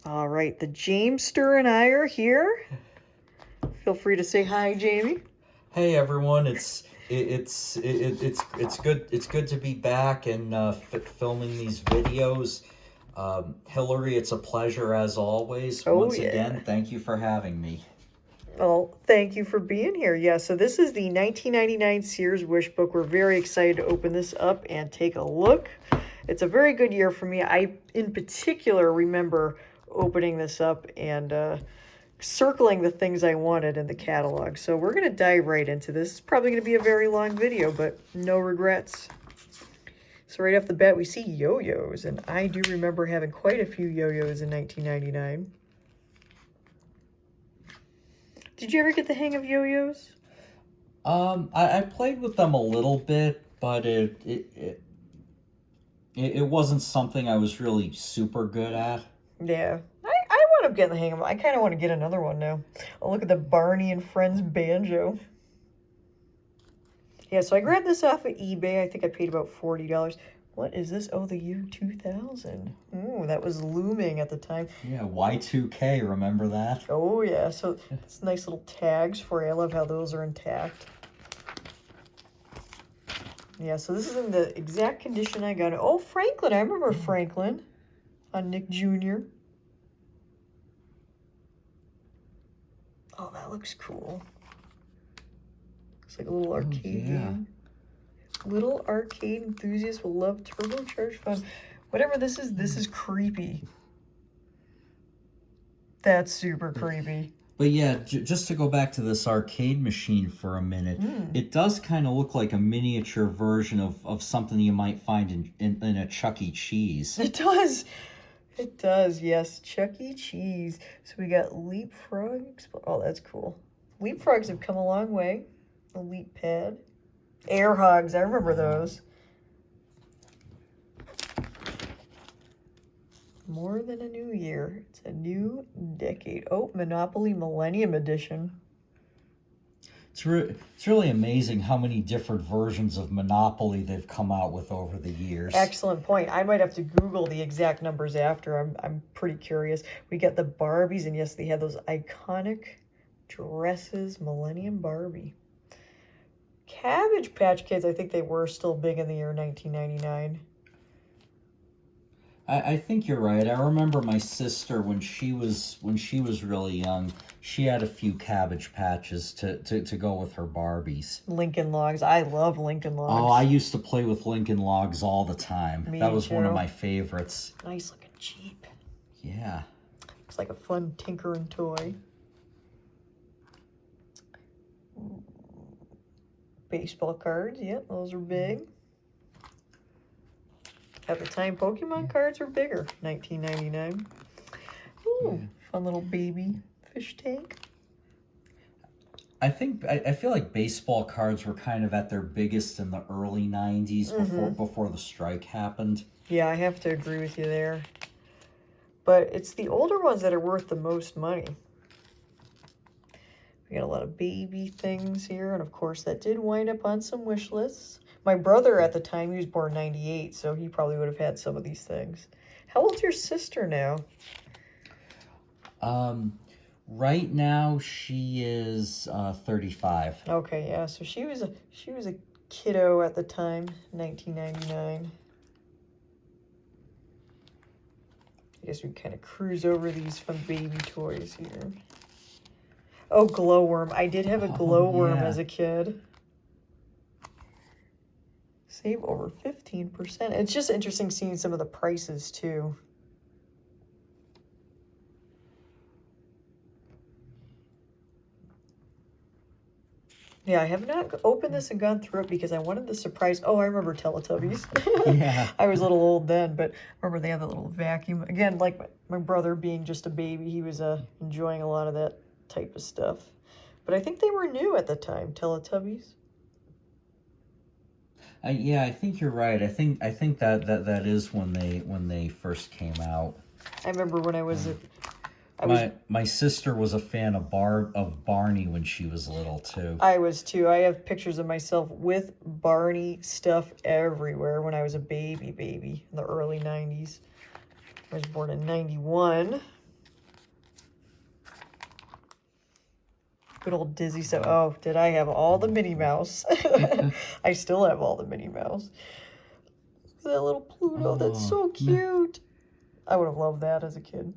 All right, the Jamester and I are here. Feel free to say hi, Jamie. Hey everyone, it's good. It's good to be back and filming these videos. Hillary, it's a pleasure as always. Once again, thank you for having me. Well, thank you for being here. Yeah, so this is the 1999 Sears Wish Book. We're very excited to open this up and take a look. It's a very good year for me. I, in particular, remember opening this up and circling the things I wanted in the catalog. So we're going to dive right into this. It's probably going to be a very long video, but no regrets. So right off the bat, we see yo-yos, and I do remember having quite a few yo-yos in 1999. Did you ever get the hang of yo-yos? I played with them a little bit, but it wasn't something I was really super good at. Yeah, I want to get the hang of them. I kind of want to get another one now. Oh, look at the Barney and Friends Banjo. Yeah, so I grabbed this off of eBay. I think I paid about $40. What is this? Oh, the year 2000. Ooh, that was looming at the time. Yeah, Y2K, remember that? Oh, yeah. So it's nice little tags for you. I love how those are intact. Yeah, so this is in the exact condition I got it. Oh, Franklin. I remember Franklin on Nick Jr. Oh, that looks cool. Looks like a little arcade game. Little arcade enthusiasts will love turbocharged fun. Whatever this is creepy. That's super creepy. But yeah, just to go back to this arcade machine for a minute, it does kind of look like a miniature version of something you might find in a Chuck E. Cheese. It does. It does, yes. Chuck E. Cheese. So we got Leapfrog. Oh, that's cool. Leapfrogs have come a long way. A leap pad. Air hogs, I remember those. More than a new year. It's a new decade. Oh, Monopoly Millennium Edition. It's really amazing how many different versions of Monopoly they've come out with over the years. Excellent point. I might have to Google the exact numbers after. I'm pretty curious. We got the Barbies, and yes, they had those iconic dresses. Millennium Barbie. Cabbage Patch Kids, I think they were still big in the year 1999. I think you're right. I remember my sister when she was really young. She had a few Cabbage Patches to go with her Barbies. Lincoln Logs. I love Lincoln Logs. Oh, I used to play with Lincoln Logs all the time. That was one of my favorites. Nice looking Jeep. Yeah. Looks like a fun tinkering toy. Baseball cards. Yep, those are big. At the time, Pokemon cards were bigger. 1999. Ooh, fun little baby fish tank. I feel like baseball cards were kind of at their biggest in the early 90s before the strike happened. Yeah, I have to agree with you there. But it's the older ones that are worth the most money. We got a lot of baby things here, and of course that did wind up on some wish lists. My brother at the time, he was born 98, so he probably would have had some of these things. How old's your sister now? Right now she is 35. Okay, yeah, so she was a kiddo at the time, 1999. I guess we kind of cruise over these fun baby toys here. Oh, glowworm. I did have a glowworm as a kid. Save over 15%. It's just interesting seeing some of the prices, too. Yeah, I have not opened this and gone through it because I wanted the surprise. Oh, I remember Teletubbies. Yeah. I was a little old then, but I remember they had that little vacuum. Again, like my brother being just a baby, he was enjoying a lot of that type of stuff. But I think they were new at the time, Teletubbies. Yeah, I think you're right. I think that is when they first came out. I remember when I was my sister was a fan of Barney when she was little too. I was too. I have pictures of myself with Barney stuff everywhere when I was a baby in the early 90s. I was born in 91. Good old Dizzy stuff. Oh, did I have all the Minnie Mouse? I still have all the Minnie Mouse. Look at that little Pluto. That's so cute. I would have loved that as a kid.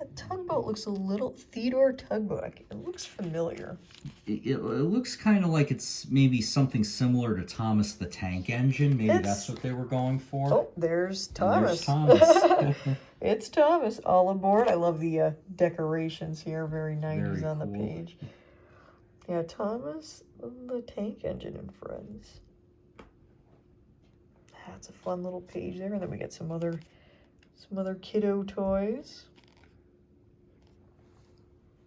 That tugboat looks a little Theodore tugboat. It looks familiar. It looks kind of like it's maybe something similar to Thomas the Tank Engine. Maybe that's what they were going for. Oh, there's Thomas. And there's Thomas. It's Thomas. All aboard. I love the decorations here. Very 90s on the page. Yeah, Thomas the Tank Engine and Friends. That's a fun little page there. And then we get some other kiddo toys.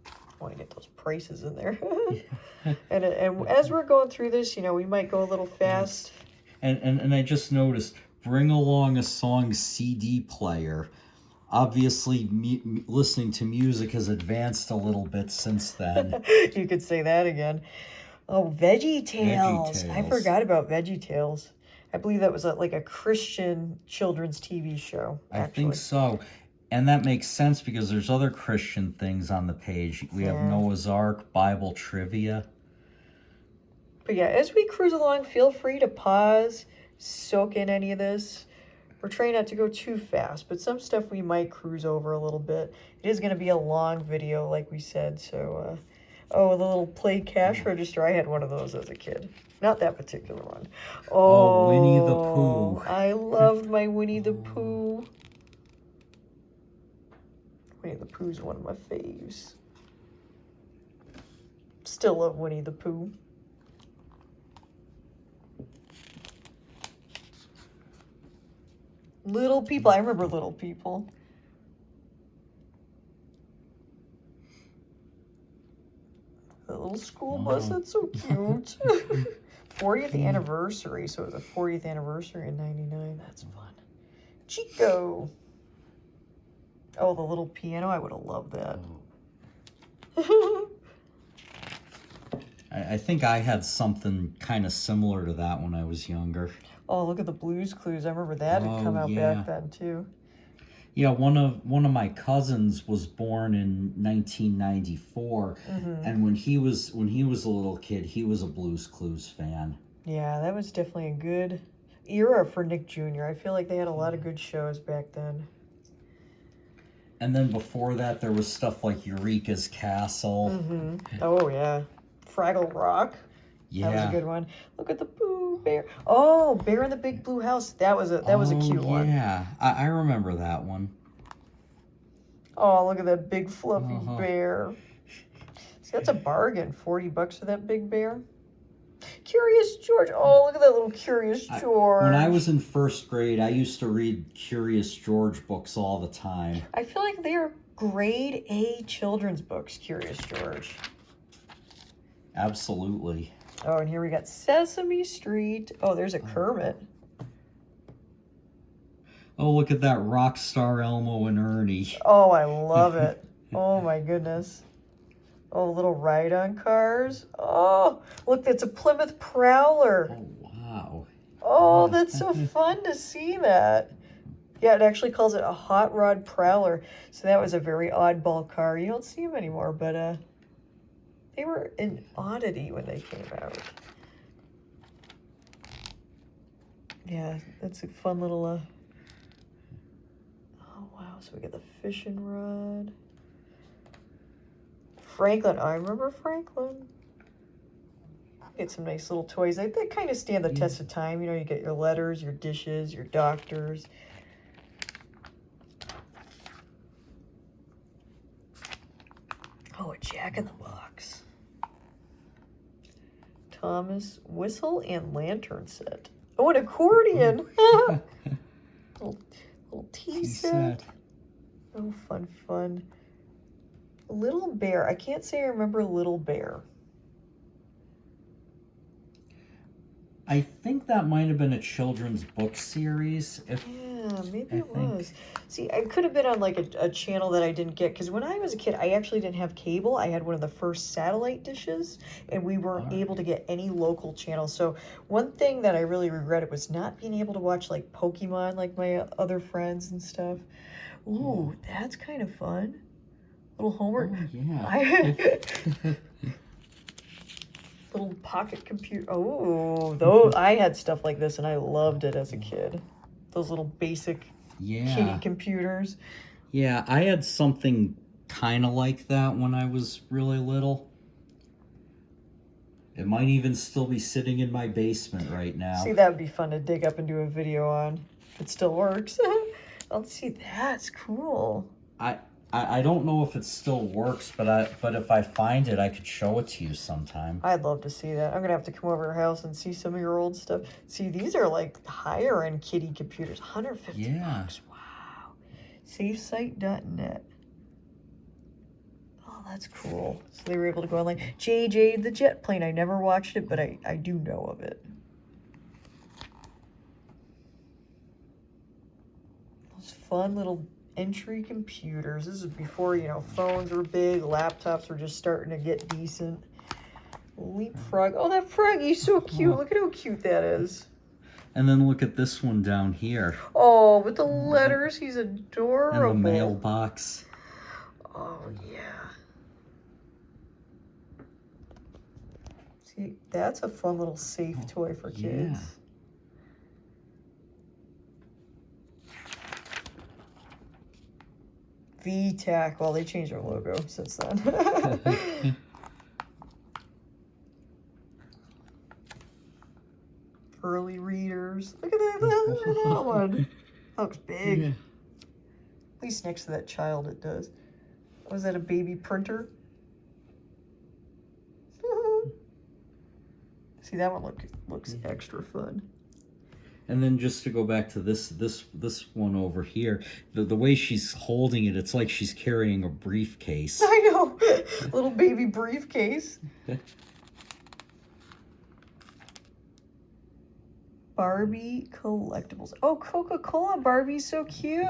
I want to get those prices in there. and as we're going through this, you know, we might go a little fast. And I just noticed, bring along a song CD player. Obviously, listening to music has advanced a little bit since then. You could say that again. Oh, Veggie Tales. I forgot about Veggie Tales. I believe that was like a Christian children's TV show. Actually. I think so. And that makes sense because there's other Christian things on the page. We have Noah's Ark, Bible trivia. But yeah, as we cruise along, feel free to pause, soak in any of this. We're trying not to go too fast, but some stuff we might cruise over a little bit. It is going to be a long video, like we said. So, oh, the little play cash register. I had one of those as a kid. Not that particular one. Oh, Winnie the Pooh. I loved my Winnie the Pooh. Winnie the Pooh's one of my faves. Still love Winnie the Pooh. Little People. I remember Little People. The little school bus. That's so cute. 40th anniversary. So it was a 40th anniversary in 99. That's fun. Chico. Oh, the little piano. I would have loved that. I think I had something kind of similar to that when I was younger. Oh, look at the Blues Clues. I remember that had come out back then, too. Yeah, one of my cousins was born in 1994, and when he was a little kid, he was a Blues Clues fan. Yeah, that was definitely a good era for Nick Jr. I feel like they had a lot of good shows back then. And then before that, there was stuff like Eureka's Castle. Oh, yeah. Fraggle Rock. Yeah. That was a good one. Look at the Pooh Bear. Oh, Bear in the Big Blue House. That was a cute one. Yeah, I remember that one. Oh, look at that big fluffy bear. See, that's a bargain. $40 for that big bear. Curious George. Oh, look at that little Curious George. When I was in first grade, I used to read Curious George books all the time. I feel like they are grade A children's books, Curious George. Absolutely. Oh, and here we got Sesame Street. Oh, there's a Kermit. Oh, look at that rock star Elmo and Ernie. Oh, I love it. Oh, my goodness. Oh, little ride-on cars. Oh, look, that's a Plymouth Prowler. Oh, wow. Oh, that's so fun to see that. Yeah, it actually calls it a Hot Rod Prowler. So that was a very oddball car. You don't see them anymore, but they were an oddity when they came out. Yeah, that's a fun little... Oh, wow. So we got the fishing rod. Franklin. I remember Franklin. Get some nice little toys. They kind of stand the test of time. You know, you get your letters, your dishes, your doctors. Oh, a Jack-in-the-Box. Thomas whistle and lantern set. Oh, an accordion. little tea set. Oh, fun. Little Bear. I can't say I remember Little Bear. I think that might have been a children's book series. Yeah, maybe it was. See, I could have been on like a channel that I didn't get, because when I was a kid, I actually didn't have cable. I had one of the first satellite dishes, and we weren't able to get any local channels. So one thing that I really regretted was not being able to watch like Pokemon like my other friends and stuff. Ooh, that's kind of fun. Little homework. Oh, yeah. Little pocket computer. Oh, though I had stuff like this and I loved it as a kid. Those little basic kitty computers. Yeah, I had something kind of like that when I was really little. It might even still be sitting in my basement right now. See, that would be fun to dig up and do a video on. If it still works. Let's see, that's cool. I don't know if it still works, but if I find it, I could show it to you sometime. I'd love to see that. I'm gonna have to come over to your house and see some of your old stuff. See, these are like higher end kitty computers. 150 bucks. Wow. SafeSite.net. Oh, that's cool. So they were able to go online. JJ the Jet Plane. I never watched it, but I do know of it. Those fun little entry computers. This is before, you know, phones were big, laptops were just starting to get decent. Leapfrog. Oh, that froggy's so cute. Look at how cute that is. And then look at this one down here. Oh, with the letters, he's adorable. And the mailbox. Oh, yeah. See, that's a fun little safe toy for kids. Yeah. VTAC. Well, they changed their logo since then. Early readers. Look at that one. That looks big. Yeah. At least next to that child it does. Was that a baby printer? See, that one looks extra fun. And then just to go back to this one over here, the way she's holding it, it's like she's carrying a briefcase. I know. Little baby briefcase. Barbie Collectibles. Oh, Coca-Cola Barbie's so cute.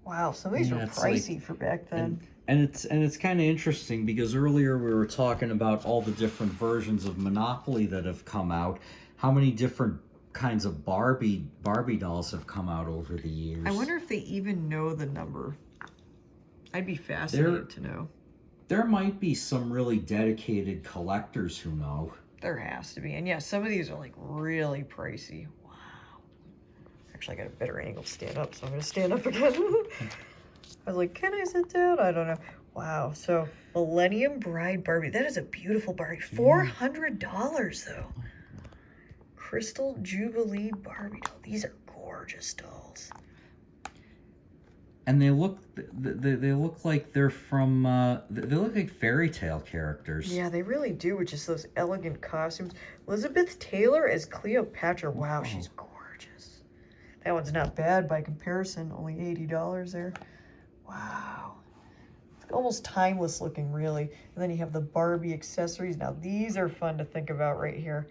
Wow, some of these were pricey for back then. And it's kind of interesting because earlier we were talking about all the different versions of Monopoly that have come out. How many different kinds of Barbie dolls have come out over the years? I wonder if they even know the number. I'd be fascinated to know. There might be some really dedicated collectors who know. There has to be. And yeah, some of these are like really pricey. Wow. Actually, I got a better angle to stand up, so I'm going to stand up again. I was like, can I sit down? I don't know. Wow. So, Millennium Bride Barbie. That is a beautiful Barbie. $400 though. Crystal Jubilee Barbie doll. These are gorgeous dolls. And they look like they're from they look like fairy tale characters. Yeah, they really do, with just those elegant costumes. Elizabeth Taylor as Cleopatra. Wow, she's gorgeous. That one's not bad by comparison. Only $80 there. Wow. It's almost timeless looking, really. And then you have the Barbie accessories. Now, these are fun to think about right here.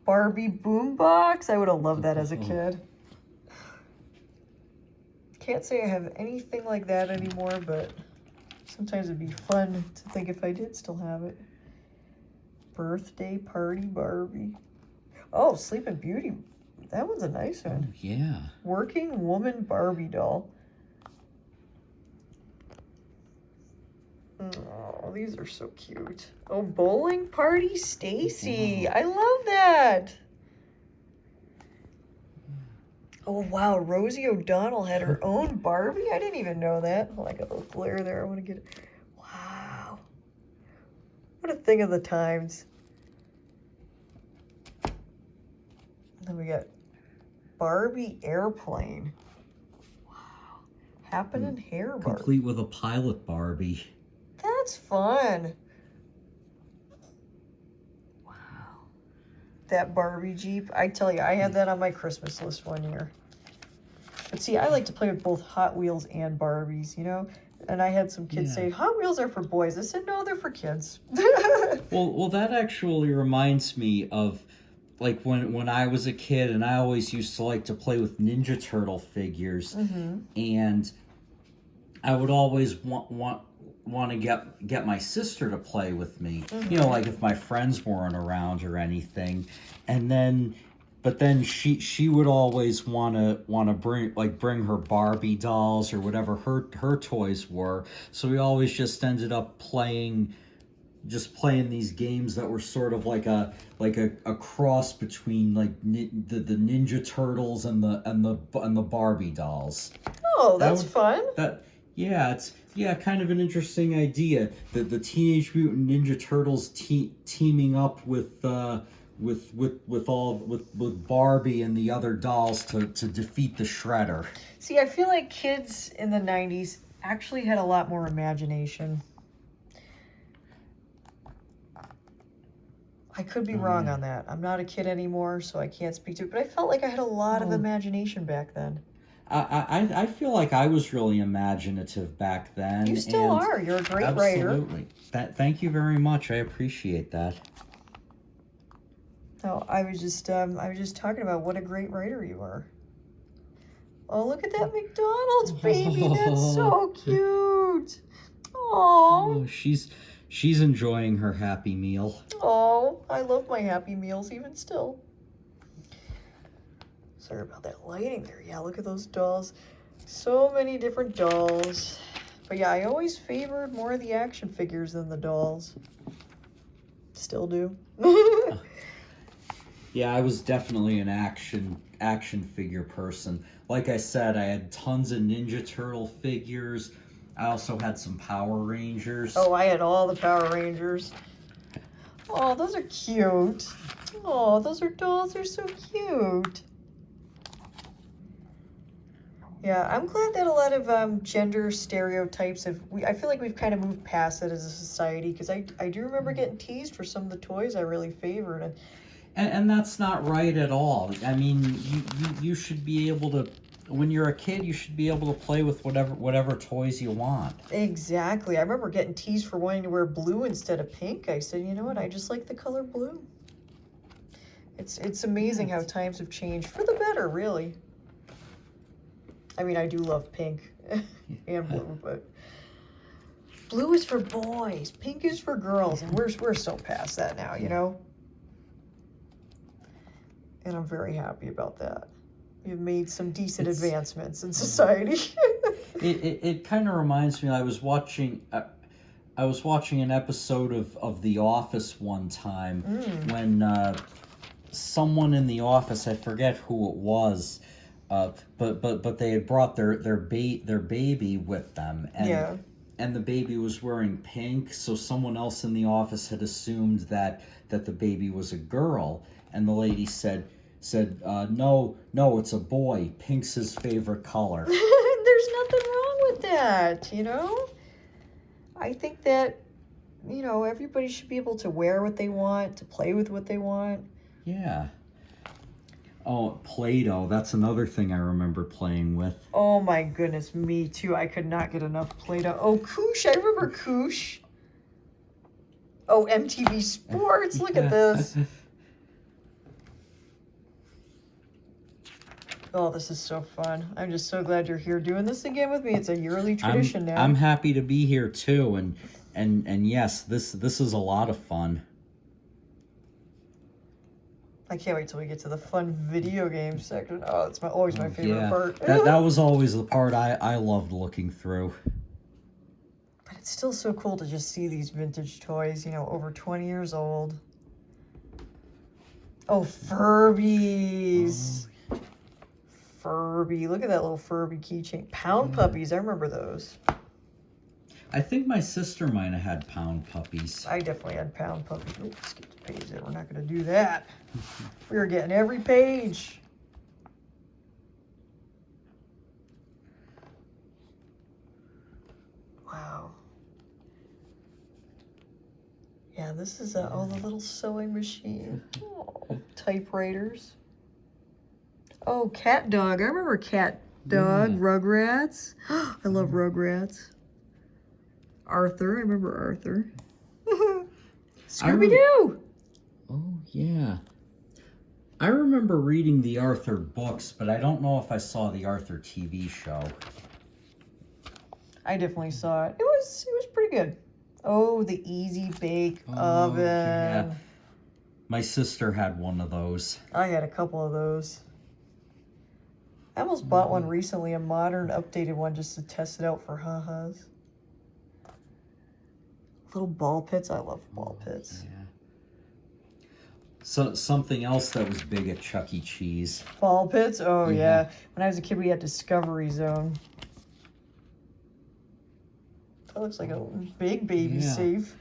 Barbie boombox. I would have loved that as a kid. Can't say I have anything like that anymore, but sometimes it'd be fun to think if I did still have it. Birthday party Barbie. Oh, Sleeping Beauty. That one's a nice one. Yeah. Working woman Barbie doll. Oh, these are so cute. Oh, bowling party Stacy. I love that. Oh, wow. Rosie O'Donnell had her own Barbie. I didn't even know that. Oh, I got a little glare there. I want to get it. Wow. What a thing of the times. And then we got Barbie airplane. Wow. Happening hair Barbie. Complete with a pilot Barbie. That's fun. Wow. That Barbie Jeep. I tell you, I had that on my Christmas list one year. But see, I like to play with both Hot Wheels and Barbies, you know? And I had some kids say, Hot Wheels are for boys. I said, no, they're for kids. Well, that actually reminds me of, like, when I was a kid, and I always used to like to play with Ninja Turtle figures. Mm-hmm. And I would always want to get my sister to play with me. Mm-hmm. You know, like if my friends weren't around or anything. And then but then she would always wanna bring her Barbie dolls or whatever her toys were. So we always just ended up playing these games that were sort of like a cross between like the Ninja Turtles and the Barbie dolls. Oh, that's fun. It's kind of an interesting idea that the Teenage Mutant Ninja Turtles teaming up with Barbie and the other dolls to defeat the Shredder. See, I feel like kids in the 90s actually had a lot more imagination. I could be wrong on that. I'm not a kid anymore, so I can't speak to it, but I felt like I had a lot of imagination back then. I feel like I was really imaginative back then. You still are. You're a great writer. Absolutely. Thank you very much. I appreciate that. No, I was just talking about what a great writer you are. Oh, look at that McDonald's baby. That's so cute. Oh, she's enjoying her Happy Meal. Oh, I love my Happy Meals even still. Sorry about that lighting there. Yeah, look at those dolls. So many different dolls. But yeah, I always favored more of the action figures than the dolls. Still do. Yeah, I was definitely an action figure person. Like I said, I had tons of Ninja Turtle figures. I also had some Power Rangers. Oh, I had all the Power Rangers. Oh, those are cute. Oh, those are dolls. They're so cute. Yeah, I'm glad that a lot of gender stereotypes I feel like we've kind of moved past it as a society, because I do remember getting teased for some of the toys I really favored. And that's not right at all. I mean, you should be able to, when you're a kid, you should be able to play with whatever toys you want. Exactly. I remember getting teased for wanting to wear blue instead of pink. I said, you know what? I just like the color blue. It's amazing how times have changed for the better, really. I mean, I do love pink and blue, but blue is for boys, pink is for girls, and we're so past that now, you know? And I'm very happy about that. We've made some decent advancements in society. It kind of reminds me, I was watching an episode of The Office one time when someone in the office, I forget who it was, but they had brought their baby with them, and the baby was wearing pink, so someone else in the office had assumed that the baby was a girl, and the lady said, no, it's a boy. Pink's his favorite color. There's nothing wrong with that, you know? I think that, you know, everybody should be able to wear what they want, to play with what they want. Yeah. Oh, Play-Doh. That's another thing I remember playing with. Oh my goodness, me too. I could not get enough Play-Doh. Oh, Koosh. I remember Koosh. Oh, MTV Sports. Look at this. Oh, this is so fun. I'm just so glad you're here doing this again with me. It's a yearly tradition now. I'm happy to be here too, and yes, this is a lot of fun. I can't wait till we get to the fun video game section. Oh, it's always my favorite part. That was always the part I loved looking through. But it's still so cool to just see these vintage toys, you know, over 20 years old. Oh, Furbies. Furby. Look at that little Furby keychain. Pound puppies. I remember those. I think my sister might have had pound puppies. I definitely had pound puppies. Ooh, skip the page there. We're not going to do that. We are getting every page. Wow. Yeah, this is the little sewing machine. Oh, typewriters. Oh, Cat Dog. I remember Cat Dog. Rugrats. I love Rugrats. Arthur. I remember Arthur. Scooby-Doo. Oh, yeah. I remember reading the Arthur books, but I don't know if I saw the Arthur TV show. I definitely saw it. It was pretty good. Oh, the Easy Bake Oven. Yeah. My sister had one of those. I had a couple of those. I almost bought one recently, a modern, updated one, just to test it out for ha-has. Little ball pits. I love ball pits. Yeah. So something else that was big at Chuck E. Cheese. Ball pits? Oh, yeah. When I was a kid, we had Discovery Zone. That looks like a big baby safe.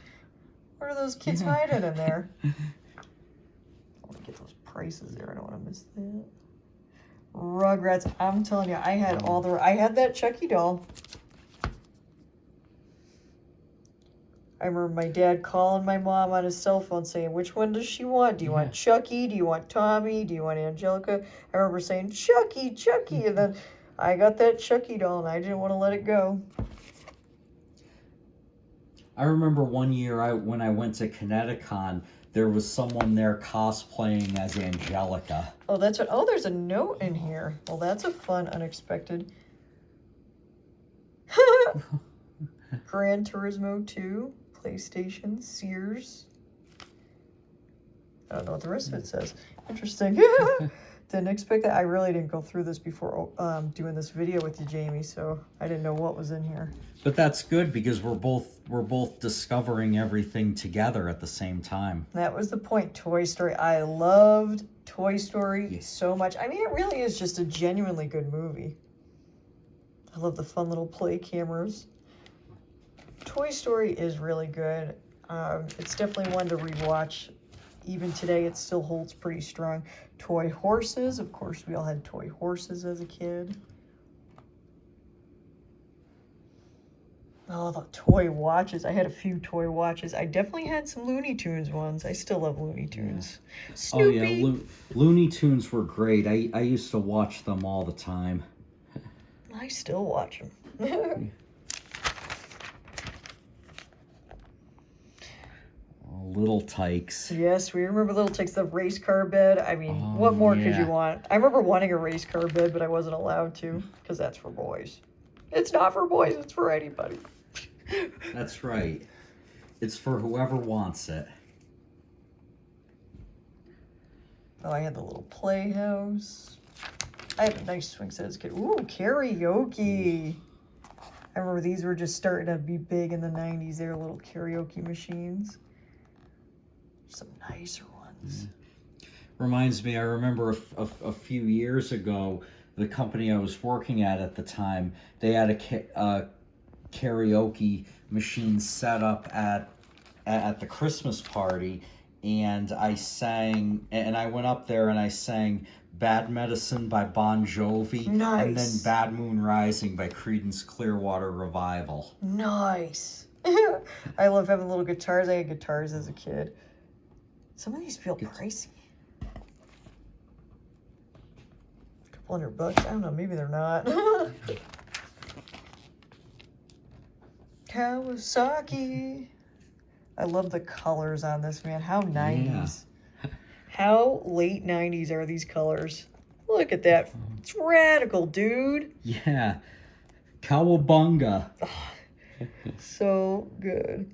What are those kids hiding in there? I want to get those prices there. I don't want to miss that. Rugrats. I'm telling you, I had I had that Chucky doll. I remember my dad calling my mom on his cell phone saying, which one does she want? Do you want Chucky? Do you want Tommy? Do you want Angelica? I remember saying, Chucky, Chucky. And then I got that Chucky doll and I didn't want to let it go. I remember one year when I went to Kineticon, there was someone there cosplaying as Angelica. Oh, that's what. Oh, there's a note in here. Well, that's a fun, unexpected. Gran Turismo 2, PlayStation, Sears. I don't know what the rest of it says. Interesting. Didn't expect that. I really didn't go through this before doing this video with you, Jamie, so I didn't know what was in here. But that's good because we're both discovering everything together at the same time. That was the point. Toy Story. I loved Toy Story so much. I mean, it really is just a genuinely good movie. I love the fun little play cameras. Toy Story is really good. It's definitely one to rewatch. Even today, it still holds pretty strong. Toy horses. Of course, we all had toy horses as a kid. Oh, the toy watches. I had a few toy watches. I definitely had some Looney Tunes ones. I still love Looney Tunes. Yeah. Snoopy. Oh, yeah. Looney Tunes were great. I used to watch them all the time. I still watch them. Little Tikes. Yes, we remember Little Tikes, the race car bed. I mean, what more could you want? I remember wanting a race car bed, but I wasn't allowed to because that's for boys. It's not for boys, it's for anybody. That's right. It's for whoever wants it. Oh, I had the little Playhouse. I had a nice swing set as a kid. Ooh, karaoke. I remember these were just starting to be big in the 90s. They were little karaoke machines. Some nicer ones. Reminds me, I remember a few years ago, the company I was working at the time, they had a karaoke machine set up at the Christmas party, and I sang, and I went up there and I sang Bad Medicine by Bon Jovi, nice. And then Bad Moon Rising by Creedence Clearwater Revival. Nice. I love having little guitars. I had guitars as a kid. Some of these feel pricey. $200. I don't know. Maybe they're not. Kawasaki. I love the colors on this, man. How 90s. Yeah. How late 90s are these colors? Look at that. It's radical, dude. Yeah. Cowabunga. Oh, so good.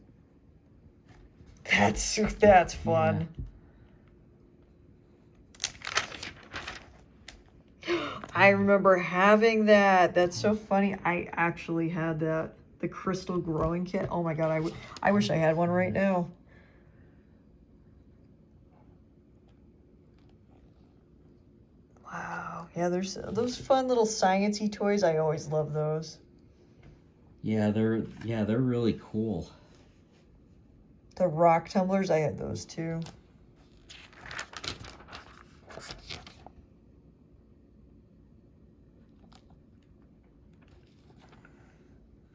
That's fun. Yeah. I remember having that. That's so funny. I actually had that. The crystal growing kit. Oh my god, I wish I had one right now. Wow. Yeah, there's those fun little science-y toys. I always love those. Yeah, they're really cool. The rock tumblers, I had those too.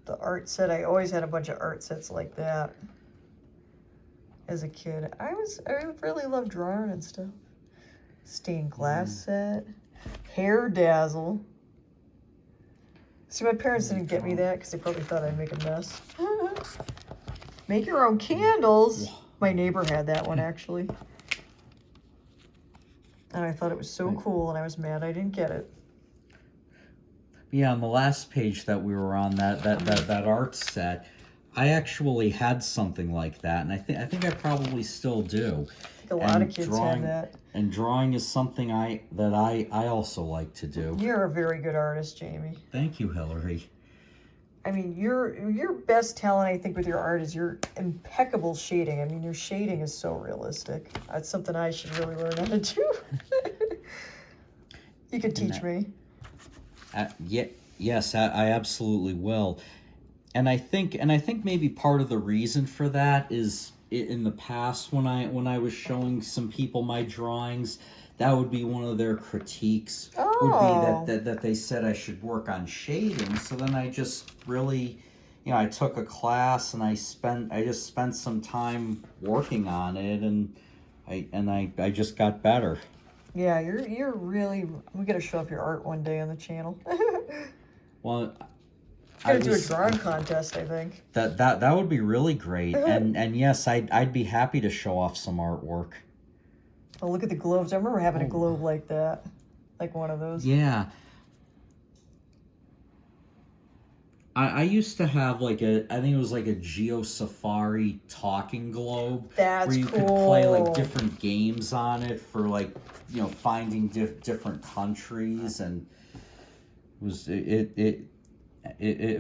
The art set, I always had a bunch of art sets like that as a kid. I really loved drawing and stuff. Stained glass set. Hair Dazzle. See, my parents didn't get me that because they probably thought I'd make a mess. Make your own candles. My neighbor had that one, actually. And I thought it was so cool, and I was mad I didn't get it. Yeah, on the last page that we were on, that art set, I actually had something like that, and I think I probably still do. think a lot of kids have that. And drawing is something I also like to do. You're a very good artist, Jamie. Thank you, Hillary. I mean, your best talent, I think, with your art is your impeccable shading. I mean, your shading is so realistic. That's something I should really learn how to do. You could teach me. Yes, I absolutely will. And I think maybe part of the reason for that is in the past when I was showing some people my drawings, that would be one of their critiques. Would be that they said I should work on shading. So then I just really, I took a class and I just spent some time working on it, and I just got better. Yeah, you're really. We got to show off your art one day on the channel. Well, gotta do a drawing contest, I think. That would be really great, and yes, I'd be happy to show off some artwork. Oh, look at the globes! I remember having a globe like that, like one of those. Yeah. I used to have I think it was like a Geo Safari talking globe. That's where you cool. could play like different games on it for finding different countries, and it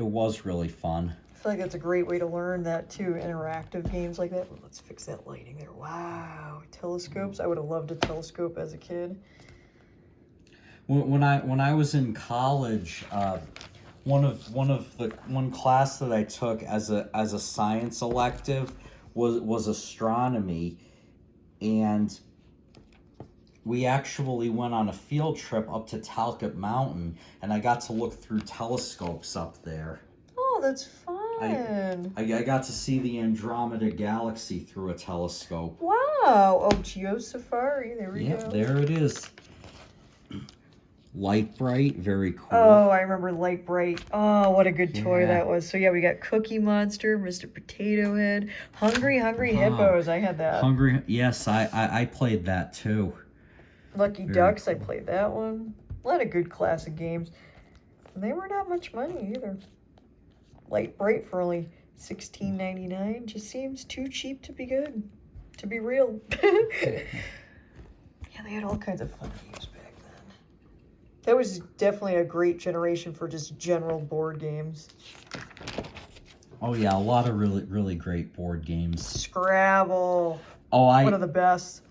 was really fun. I feel like that's a great way to learn that too, interactive games like that. Let's fix that lighting there. Wow, telescopes. I would have loved a telescope as a kid. When I was in college, one class that I took as a science elective was astronomy, and we actually went on a field trip up to Talcott Mountain, and I got to look through telescopes up there. Oh, that's fun. I got to see the Andromeda Galaxy through a telescope. Wow. Oh, Geo Safari. There we go. Yeah, there it is. Light Bright, very cool. Oh, I remember Light Bright. Oh, what a good toy that was. So yeah, we got Cookie Monster, Mr. Potato Head, Hungry Hippos. I had that. Yes, I played that too. Lucky Ducks, I played that one. A lot of good classic games. And they were not much money either. Light Bright for only $16.99 just seems too cheap to be good. To be real. Yeah, they had all kinds of fun games back then. That was definitely a great generation for just general board games. Oh yeah, a lot of really, really great board games. Scrabble. Oh, one of the best.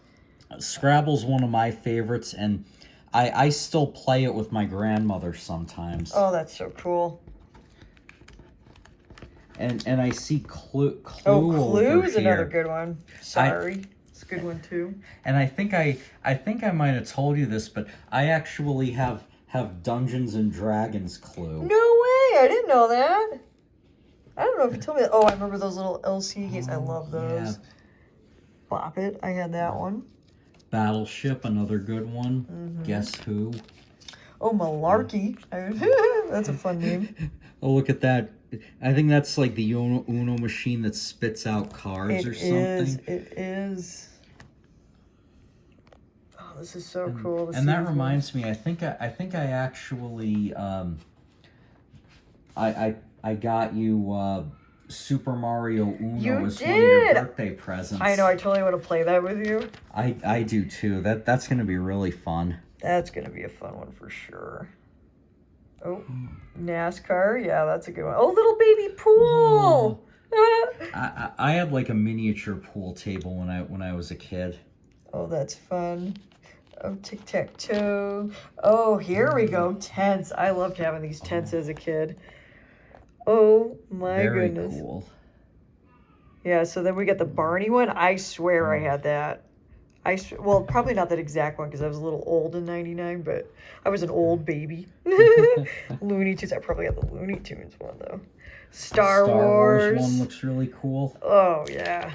Scrabble's one of my favorites, and I still play it with my grandmother sometimes. Oh, that's so cool. And I see Clue. Clue is another good one. Sorry, it's a good one too. And I think I might have told you this, but I actually have Dungeons and Dragons Clue. No way! I didn't know that. I don't know if you told me that. Oh, I remember those little LCD games. I love those. Yeah. Bop It. I had that one. Battleship, another good one. Mm-hmm. Guess Who? Oh, Malarkey. That's a fun name. Oh, look at that. I think that's like the Uno machine that spits out cards or something. It is. Oh, this is so cool. And that reminds me, I think I actually I got you Super Mario Uno as one of your birthday presents. I know, I totally want to play that with you. I do too. That's gonna be really fun. That's gonna be a fun one for sure. Oh, NASCAR. Yeah, that's a good one. Oh, little baby pool. I had like a miniature pool table when I was a kid. Oh, that's fun. Oh, tic-tac-toe. Oh, here we go. Tents. I loved having these tents as a kid. Oh, my goodness. Very cool. Yeah, so then we got the Barney one. I swear I had that. Well, probably not that exact one because I was a little old in '99, but I was an old baby. Looney Tunes. I probably got the Looney Tunes one, though. Star Wars one looks really cool. Oh, yeah.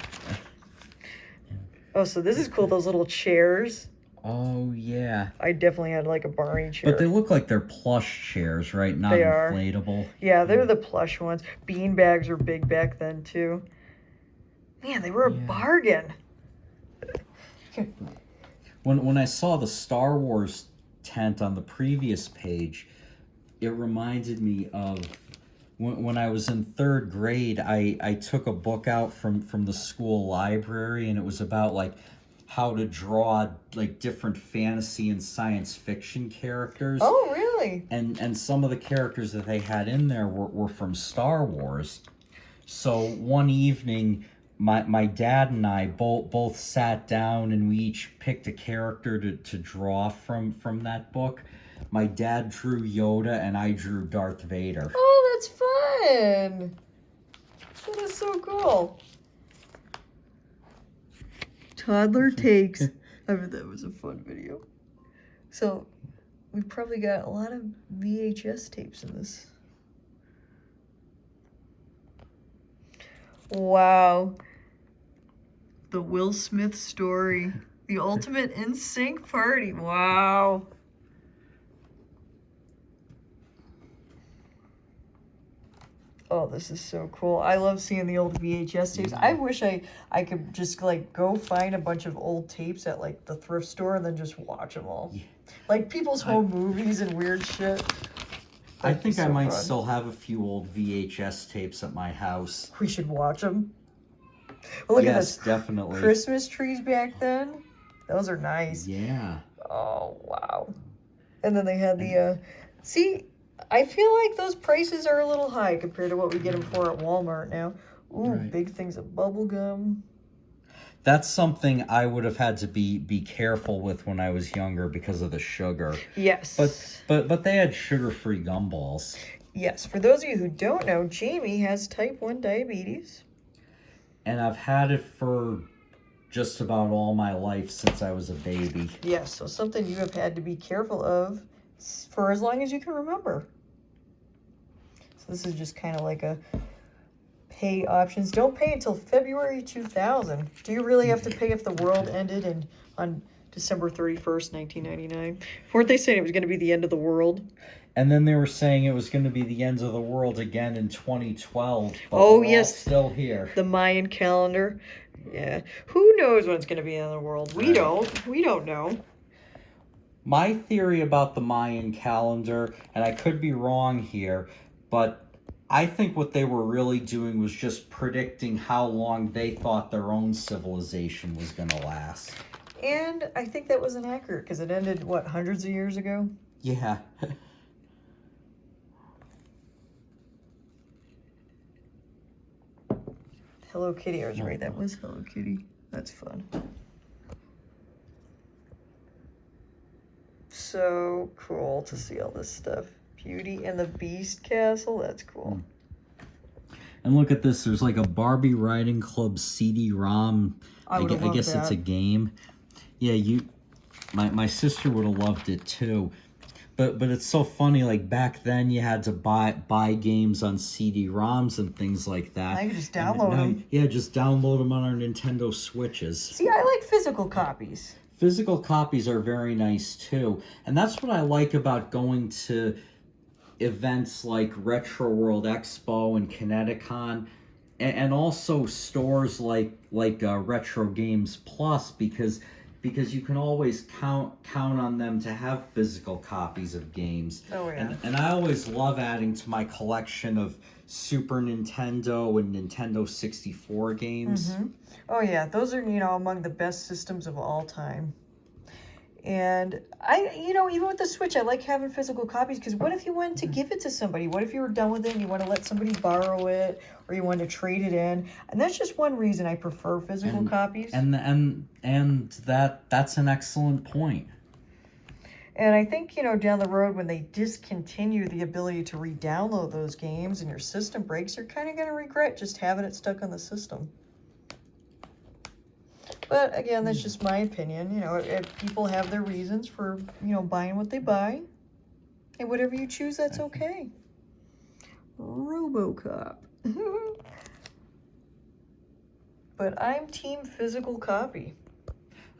Oh, so this is cool, those little chairs. Oh, yeah. I definitely had like a Barney chair. But they look like they're plush chairs, right? Not inflatable. Yeah, they're the plush ones. Bean bags were big back then, too. Man, they were a bargain. When I saw the Star Wars tent on the previous page, it reminded me of when I was in third grade. I took a book out from the school library, and it was about like how to draw like different fantasy and science fiction characters. Oh, really? And some of the characters that they had in there were from Star Wars. So one evening, my dad and I both sat down and we each picked a character to draw from that book. My dad drew Yoda and I drew Darth Vader. Oh, that's fun. That is so cool. Toddler takes. I bet that was a fun video. So, we probably got a lot of VHS tapes in this. Wow. The Will Smith story. The ultimate NSYNC party. Wow. Oh, this is so cool. I love seeing the old VHS tapes. I wish I could just like go find a bunch of old tapes at like the thrift store and then just watch them all. Yeah. Like people's home movies and weird shit. I think I might still have a few old VHS tapes at my house. We should watch them. Well, look at this. Yes, definitely. Christmas trees back then. Those are nice. Yeah. Oh, wow. And then they had the, see, I feel like those prices are a little high compared to what we get them for at Walmart now. Ooh, right. Big things of bubble gum. That's something I would have had to be careful with when I was younger because of the sugar. Yes. But they had sugar-free gumballs. Yes. For those of you who don't know, Jamie has type 1 diabetes. And I've had it for just about all my life since I was a baby. Yes, so something you have had to be careful of for as long as you can remember. So this is just kind of like a pay options. Don't pay until February 2000. Do you really have to pay if the world ended on December 31st, 1999? Weren't they saying it was going to be the end of the world? And then they were saying it was going to be the end of the world again in 2012. But oh, we're yes. All still here. The Mayan calendar. Yeah. Who knows when it's going to be in the world? We don't. We don't know. My theory about the Mayan calendar, and I could be wrong here, but I think what they were really doing was just predicting how long they thought their own civilization was going to last. And I think that was inaccurate because it ended, what, hundreds of years ago? Yeah. Hello Kitty, I was right. That was Hello Kitty. That's fun. So cool to see all this stuff. Beauty and the Beast Castle. That's cool. And look at this. There's like a Barbie Riding Club CD-ROM. I guess it's a game. Yeah, my sister would have loved it too. But it's so funny, like back then you had to buy games on CD-ROMs and things like that. Now you just download them. Yeah, just download them on our Nintendo Switches. See, I like physical copies. Physical copies are very nice too. And that's what I like about going to events like Retro World Expo and Kineticon, and also stores like Retro Games Plus, because you can always count on them to have physical copies of games. Oh, yeah. And I always love adding to my collection of Super Nintendo and Nintendo 64 games. Mm-hmm. Oh, yeah. Those are, among the best systems of all time. And even with the Switch, I like having physical copies because what if you wanted to give it to somebody? What if you were done with it and you want to let somebody borrow it or you want to trade it in? And that's just one reason I prefer physical copies. And that's an excellent point. And I think, down the road when they discontinue the ability to re-download those games and your system breaks, you're kind of going to regret just having it stuck on the system. But again, that's just my opinion. If people have their reasons for, buying what they buy. And whatever you choose, that's okay. RoboCop. But I'm team physical copy.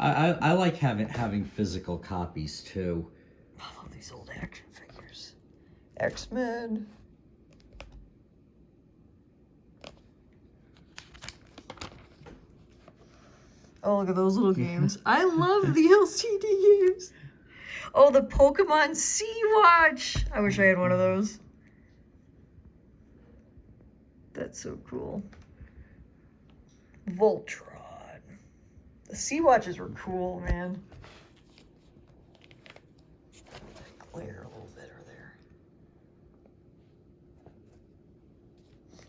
I like having physical copies too. I love these old action figures. X-Men. Oh, look at those little games. I love the LCD games. Oh, the Pokemon Sea-Watch. I wish I had one of those. That's so cool. Voltron. The The Sea Watches were cool, man. Glare a little better there.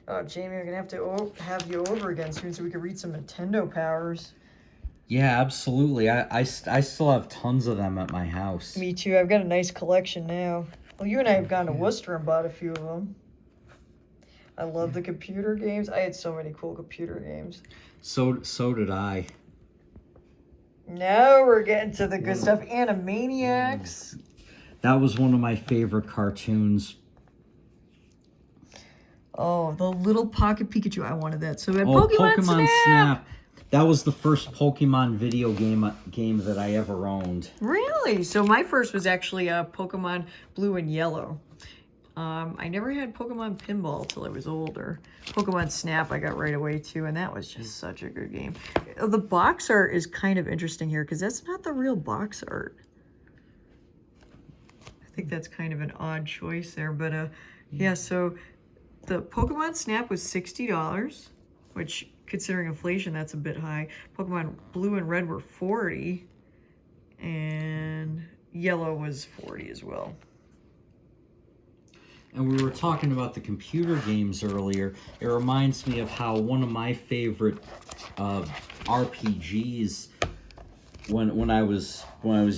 Oh, Jamie, we're gonna have to have you over again soon so we can read some Nintendo powers. Yeah, absolutely. I still have tons of them at my house. Me too. I've got a nice collection now. Well, you and I have gone to Worcester and bought a few of them. I love the computer games. I had so many cool computer games. So did I. Now we're getting to the good stuff. Animaniacs. That was one of my favorite cartoons. Oh, the little pocket Pikachu. I wanted that. So we had Oh, Pokemon Snap. That was the first Pokemon video game that I ever owned. Really? So my first was actually Pokemon Blue and Yellow. I never had Pokemon Pinball till I was older. Pokemon Snap I got right away too, and that was just such a good game. The box art is kind of interesting here because that's not the real box art. I think that's kind of an odd choice there, but yeah, so the Pokemon Snap was $60, which considering inflation, that's a bit high. Pokemon Blue and Red were $40, and Yellow was $40 as well. And we were talking about the computer games earlier. It reminds me of how one of my favorite RPGs when I was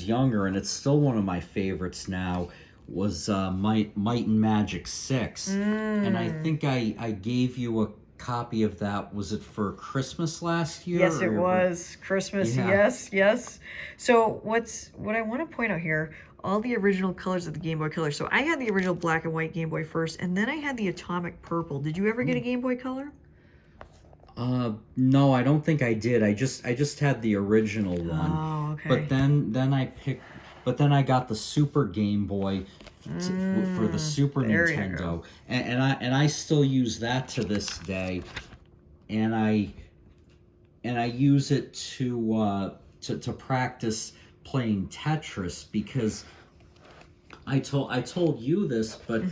younger, and it's still one of my favorites now, was Might and Magic 6. And I think I gave you a copy of that. Was it for Christmas last year? Yes, it was Christmas. Yeah. Yes. So what I want to point out here, all the original colors of the Game Boy Color. So I had the original black and white Game Boy first, and then I had the Atomic Purple. Did you ever get a Game Boy Color? No, I don't think I did. I just had the original one. Oh, okay. But then I got the Super Game Boy for the Super Nintendo, and I still use that to this day, and I use it to practice playing Tetris, because I told you this, but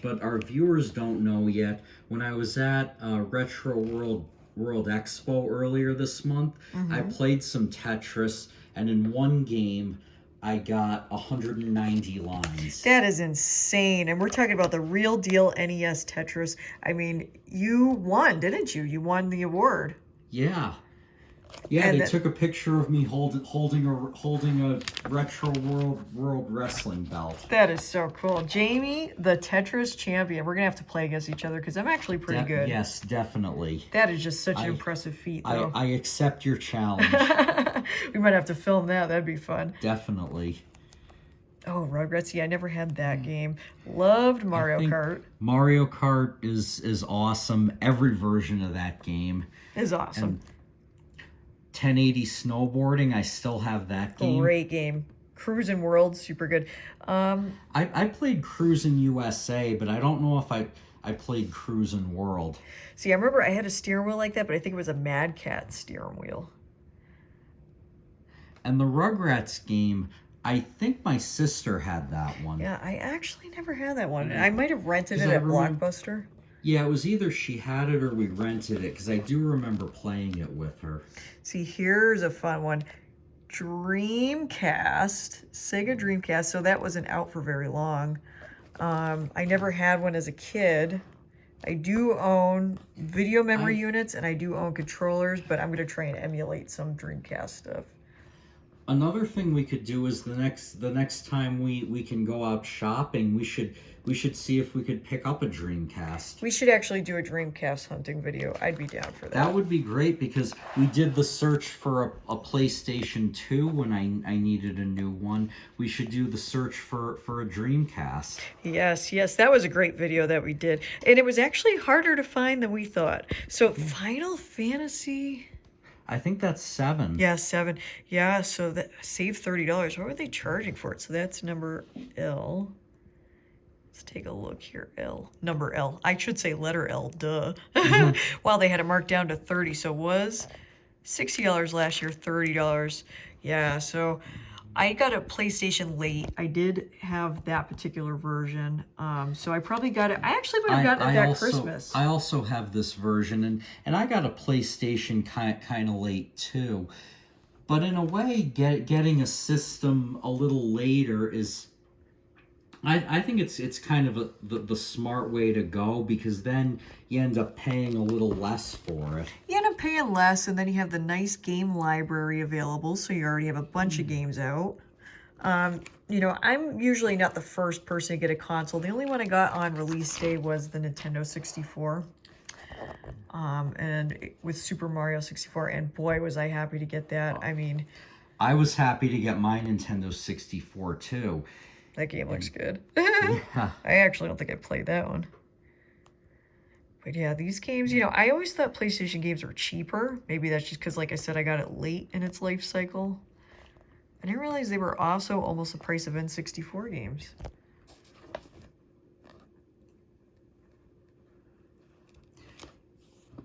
but our viewers don't know yet. When I was at Retro World Expo earlier this month, I played some Tetris, and in one game I got 190 lines. That is insane. And we're talking about the real deal NES Tetris. I mean, you won, didn't you? You won the award. Yeah. Yeah, And they took a picture of me holding a Retro World Wrestling belt. That is so cool. Jamie, the Tetris champion. We're going to have to play against each other because I'm actually pretty good. Yes, definitely. That is just such an impressive feat, though. I accept your challenge. We might have to film that. That'd be fun. Definitely. Oh, Rugrats. Yeah, I never had that game. Loved Mario Kart. Mario Kart is awesome. Every version of that game Is awesome. And 1080 snowboarding, I still have that game. Great game. Cruisin' World, super good. I played Cruisin' USA, but I don't know if I played Cruisin' World. See, I remember I had a steering wheel like that, but I think it was a Mad Cat steering wheel. And the Rugrats game, I think my sister had that one. Yeah, I actually never had that one. I might have rented it at Blockbuster. Yeah, it was either she had it or we rented it, because I do remember playing it with her. See, here's a fun one. Dreamcast, Sega Dreamcast. So that wasn't out for very long. I never had one as a kid. I do own video memory units, and I do own controllers, but I'm going to try and emulate some Dreamcast stuff. Another thing we could do is the next time we can go out shopping, we should see if we could pick up a Dreamcast. We should actually do a Dreamcast hunting video. I'd be down for that. That would be great, because we did the search for a PlayStation 2 when I needed a new one. We should do the search for a Dreamcast. Yes, that was a great video that we did. And it was actually harder to find than we thought. So Final Fantasy... I think that's 7. Yeah, 7. Yeah, so that save $30. What were they charging for it? So that's number L. Let's take a look here. Number L. I should say letter L, duh. Wow, they had it marked down to 30. So it was $60 last year, $30. Yeah, so I got a PlayStation late. I did have that particular version. So I probably got it. I actually might have gotten it that Christmas. I also have this version, and I got a PlayStation kind of late too. But in a way, getting a system a little later is, I think it's kind of the smart way to go, because then you end up paying a little less for it. You end up paying less, and then you have the nice game library available, so you already have a bunch of games out. You know, I'm usually not the first person to get a console. The only one I got on release day was the Nintendo 64. And with Super Mario 64, and boy, was I happy to get that. I mean, I was happy to get my Nintendo 64 too. that game looks good. Yeah. I actually don't think I played that one. But yeah, these games, you know, I always thought PlayStation games were cheaper. Maybe that's just because, like I said, I got it late in its life cycle. I didn't realize they were also almost the price of N64 games.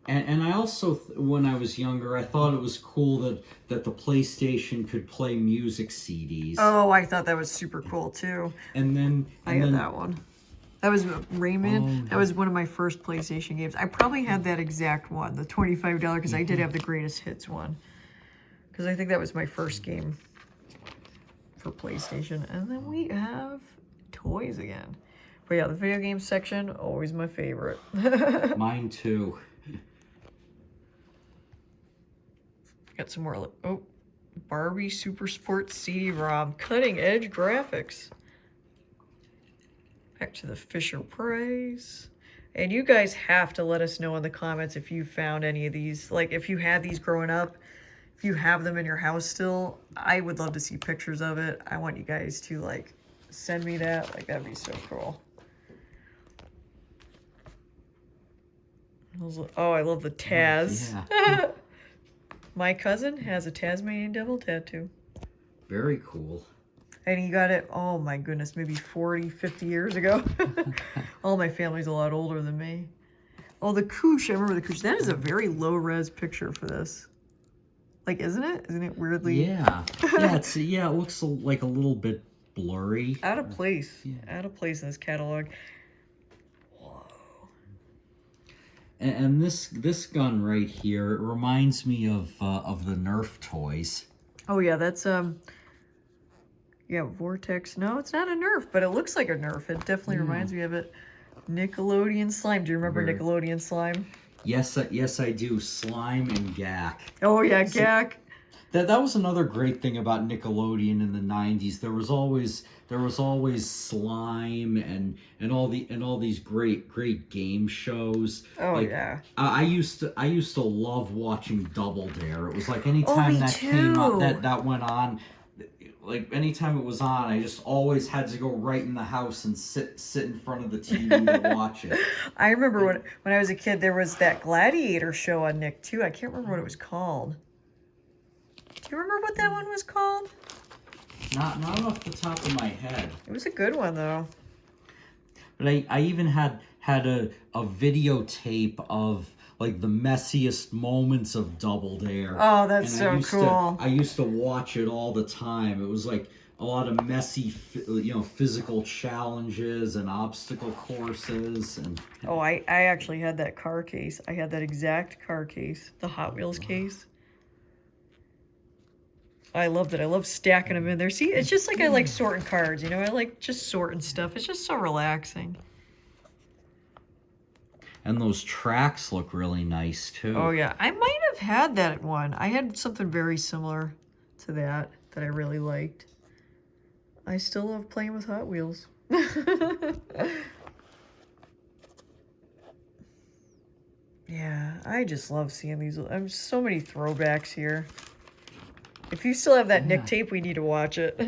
And I also, when I was younger, I thought it was cool that the PlayStation could play music CDs. Oh, I thought that was super cool too. And then I had that one. That was Rayman. Oh, That was one of my first PlayStation games. I probably had that exact one, the $25, because I did have the greatest hits one. Because I think that was my first game for PlayStation. And then we have toys again. But yeah, the video game section, always my favorite. Mine too. Got some more, oh, Barbie Super Sport CD-ROM, cutting edge graphics. Back to the Fisher Price. And you guys have to let us know in the comments if you found any of these. Like, if you had these growing up, if you have them in your house still, I would love to see pictures of it. I want you guys to, like, send me that. Like, that'd be so cool. Oh, I love the Taz. Yeah. My cousin has a Tasmanian Devil tattoo. Very cool. And he got it, oh my goodness, maybe 40, 50 years ago. All my family's a lot older than me. Oh, the Koosh, I remember the Koosh. That is a very low-res picture for this. Like, isn't it? Isn't it weirdly? Yeah. Yeah, it looks like a little bit blurry. Out of place. Yeah. Out of place in this catalog. And this gun right here, it reminds me of the Nerf toys. Oh yeah, that's yeah, Vortex. No, it's not a Nerf, but it looks like a Nerf. It definitely reminds me of it. Nickelodeon Slime. Do you remember Nickelodeon Slime? Yes, I do. Slime and Gak. Oh yeah, Gak. That was another great thing about Nickelodeon in the 90s. There was always slime and all these great game shows. Oh like, yeah. I used to love watching Double Dare. It was like anytime that came up that went on, like anytime it was on, I just always had to go right in the house and sit in front of the TV to watch it. I remember when I was a kid, there was that Gladiator show on Nick too. I can't remember what it was called. Do you remember what that one was called? Not off the top of my head. It was a good one though. But I even had a videotape of like the messiest moments of Double Dare. Oh, that's so cool. I used to watch it all the time. It was like a lot of messy, physical challenges and obstacle courses. And oh, I actually had that car case. I had that exact car case, the Hot Wheels case. I loved it. I love stacking them in there. See, it's just like I like sorting cards, I like just sorting stuff. It's just so relaxing. And those tracks look really nice, too. Oh, yeah. I might have had that one. I had something very similar to that I really liked. I still love playing with Hot Wheels. Yeah, I just love seeing these. There's so many throwbacks here. If you still have that Nick tape, we need to watch it.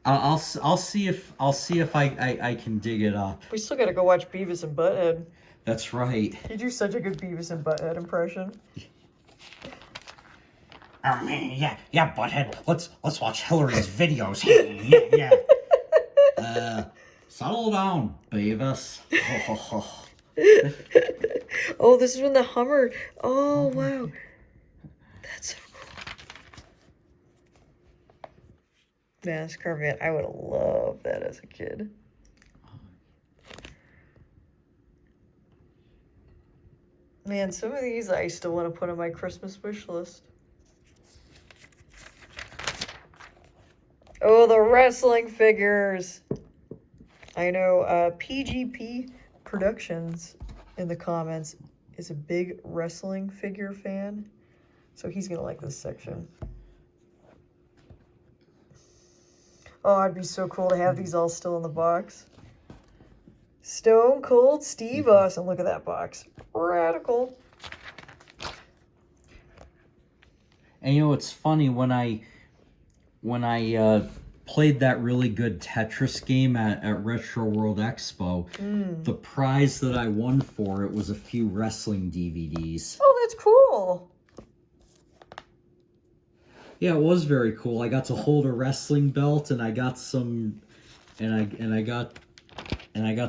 I'll see if I can dig it up. We still gotta go watch Beavis and Butthead. That's right. You do such a good Beavis and Butthead impression. Yeah, Butthead. Let's watch Hillary's videos. Yeah. Settle down, Beavis. Oh, this is when the Hummer. Oh, wow. That's so cool. NASCAR, man. I would have loved that as a kid. Man, some of these I still want to put on my Christmas wish list. Oh, the wrestling figures. I know PGP Productions in the comments is a big wrestling figure fan. So he's going to like this section. Oh, it'd be so cool to have these all still in the box. Stone Cold Steve Austin. Look at that box. Radical. And you know, it's funny, when I played that really good Tetris game at Retro World Expo, the prize that I won for it was a few wrestling DVDs. Oh, that's cool. Yeah, it was very cool. I got to hold a wrestling belt, and I got some, and I got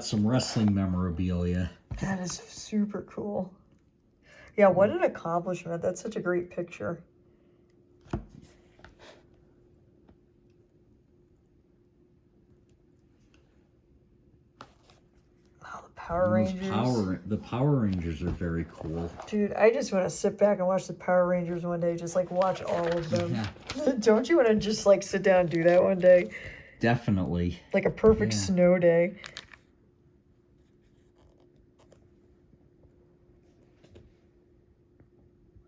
some wrestling memorabilia. That is super cool. Yeah, what an accomplishment. That's such a great picture. Power Rangers. The Power Rangers are very cool. Dude, I just want to sit back and watch the Power Rangers one day. Just like watch all of them. Yeah. Don't you want to just like sit down and do that one day? Definitely. Like a perfect snow day.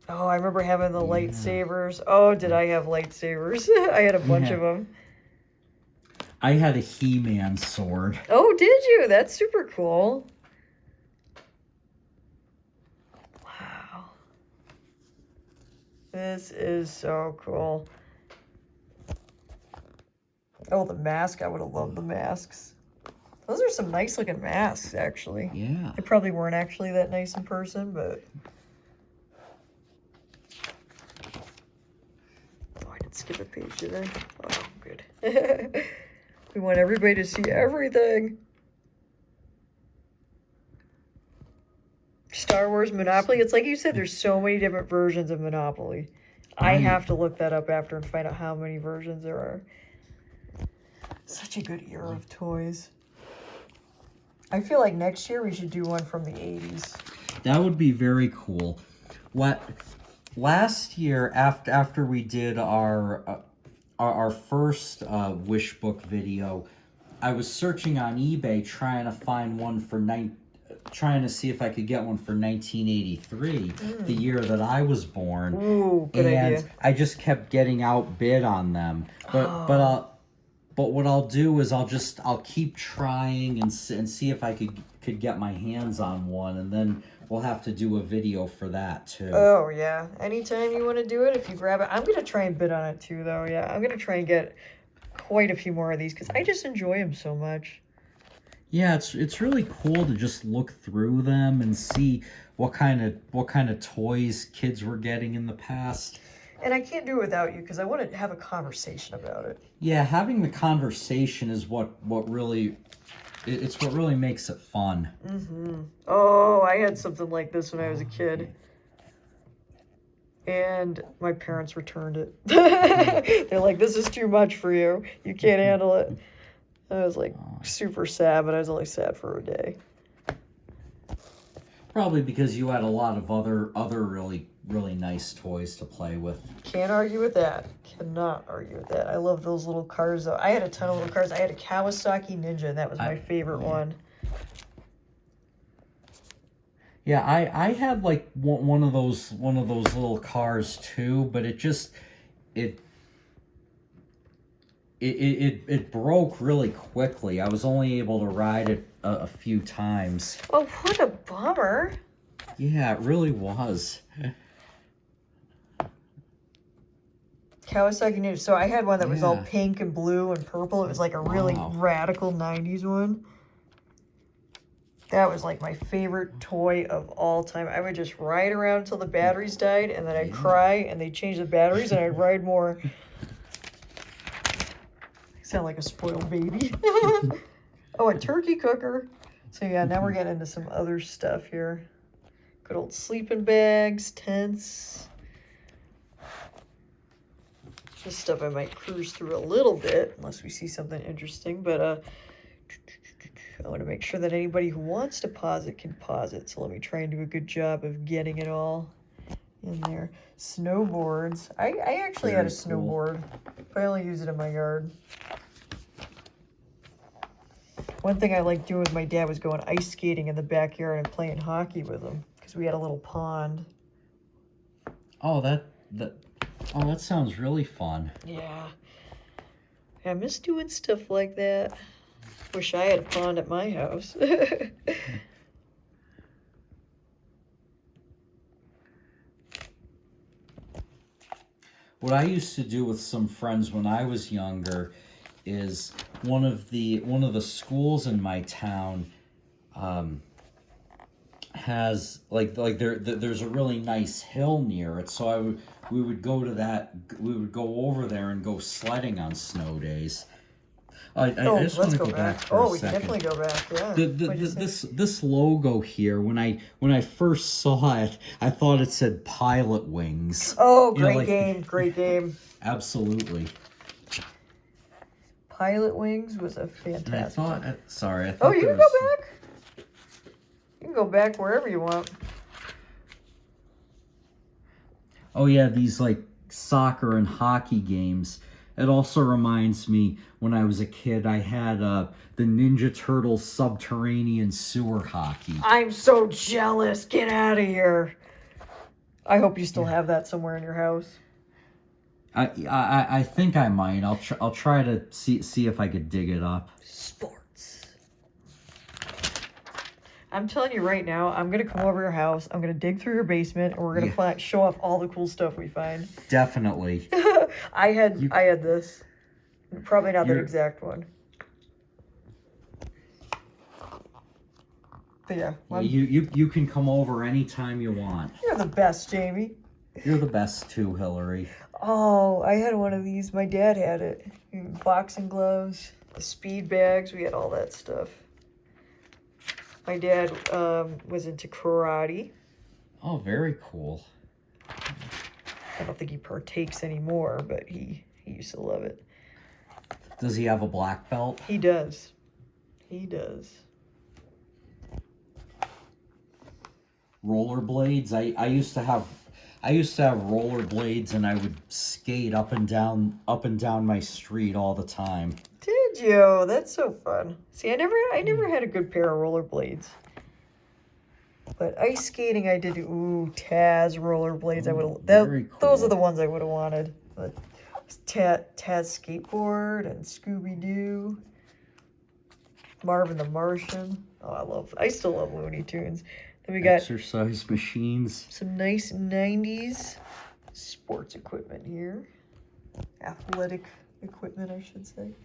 Oh, I remember having the lightsabers. Oh, did I have lightsabers? I had a bunch of them. I had a He-Man sword. Oh, did you? That's super cool. Wow. This is so cool. Oh, the mask. I would have loved the masks. Those are some nice looking masks, actually. Yeah. They probably weren't actually that nice in person, but... Oh, I didn't skip a page, did I? Oh, good. We want everybody to see everything. Star Wars Monopoly. It's like you said, there's so many different versions of Monopoly. I have to look that up after and find out how many versions there are. Such a good era of toys. I feel like next year we should do one from the 80s. That would be very cool. Last year, after we did our first wish book video, I was searching on eBay trying to find one for trying to see if I could get one for 1983, the year that I was born. Ooh, good idea. I just kept getting outbid on them. But what I'll do is I'll keep trying and see if I could get my hands on one, and then we'll have to do a video for that too. Oh yeah, anytime you want to do it, if you grab it. I'm gonna try and bid on it too, though. Yeah, I'm gonna try and get quite a few more of these because I just enjoy them so much. Yeah, it's really cool to just look through them and see what kind of toys kids were getting in the past. And I can't do it without you because I want to have a conversation about it. Yeah, having the conversation is what really makes it fun. Oh, I had something like this when I was a kid. And my parents returned it. They're like, this is too much for you. You can't handle it. I was like super sad, but I was only sad for a day. Probably because you had a lot of other really nice toys to play with. Can't argue with that. Cannot argue with that. I love those little cars, though. I had a ton of little cars. I had a Kawasaki Ninja, and that was my favorite one. Yeah, I had like one of those little cars too, but it broke really quickly. I was only able to ride it a few times. Oh, what a bummer. Yeah, it really was. Kawasaki Ninja. So I had one that was all pink and blue and purple. It was like a really radical 90s one. That was like my favorite toy of all time. I would just ride around until the batteries died, and then I'd cry, and they'd change the batteries, and I'd ride more. I sound like a spoiled baby. Oh, a turkey cooker. So yeah, now we're getting into some other stuff here. Good old sleeping bags, tents. This stuff I might cruise through a little bit, unless we see something interesting, but I want to make sure that anybody who wants to pause it can pause it. So let me try and do a good job of getting it all. in there. Snowboards. I actually had a snowboard, but I only use it in my yard. One thing I liked doing with my dad was going ice skating in the backyard and playing hockey with him because we had a little pond. Oh, that sounds really fun. Yeah. I miss doing stuff like that. Wish I had a pond at my house. What I used to do with some friends when I was younger is one of the schools in my town has there's a really nice hill near it, so we would go over there and go sledding on snow days. I just want to go back for a we second. can definitely go back. Yeah. This logo here, when I first saw it, I thought it said Pilot Wings. Oh, great game. Absolutely. Pilot Wings was a fantastic. I thought you can go back. You can go back wherever you want. Oh yeah, these like soccer and hockey games. It also reminds me, when I was a kid, I had the Ninja Turtles subterranean sewer hockey. I'm so jealous. Get out of here. I hope you still have that somewhere in your house. I think I might. I'll try to see if I could dig it up. Sports. I'm telling you right now, I'm gonna come over your house. I'm gonna dig through your basement, and we're gonna show off all the cool stuff we find. Definitely. I had this. Probably not that exact one. But yeah. You can come over anytime you want. You're the best, Jamie. You're the best too, Hillary. Oh, I had one of these. My dad had it. Boxing gloves, the speed bags. We had all that stuff. My dad was into karate. Oh, very cool. I don't think he partakes anymore, but he used to love it. Does he have a black belt? He does. He does. Rollerblades. I used to have rollerblades, and I would skate up and down my street all the time. Did you? That's so fun. See, I never had a good pair of rollerblades. But ice skating, I did. Taz rollerblades. Those are the ones I would have wanted. But Taz skateboard and Scooby Doo, Marvin the Martian. Oh, I still love Looney Tunes. Then we got exercise machines. Some nice 90's sports equipment here. Athletic equipment, I should say.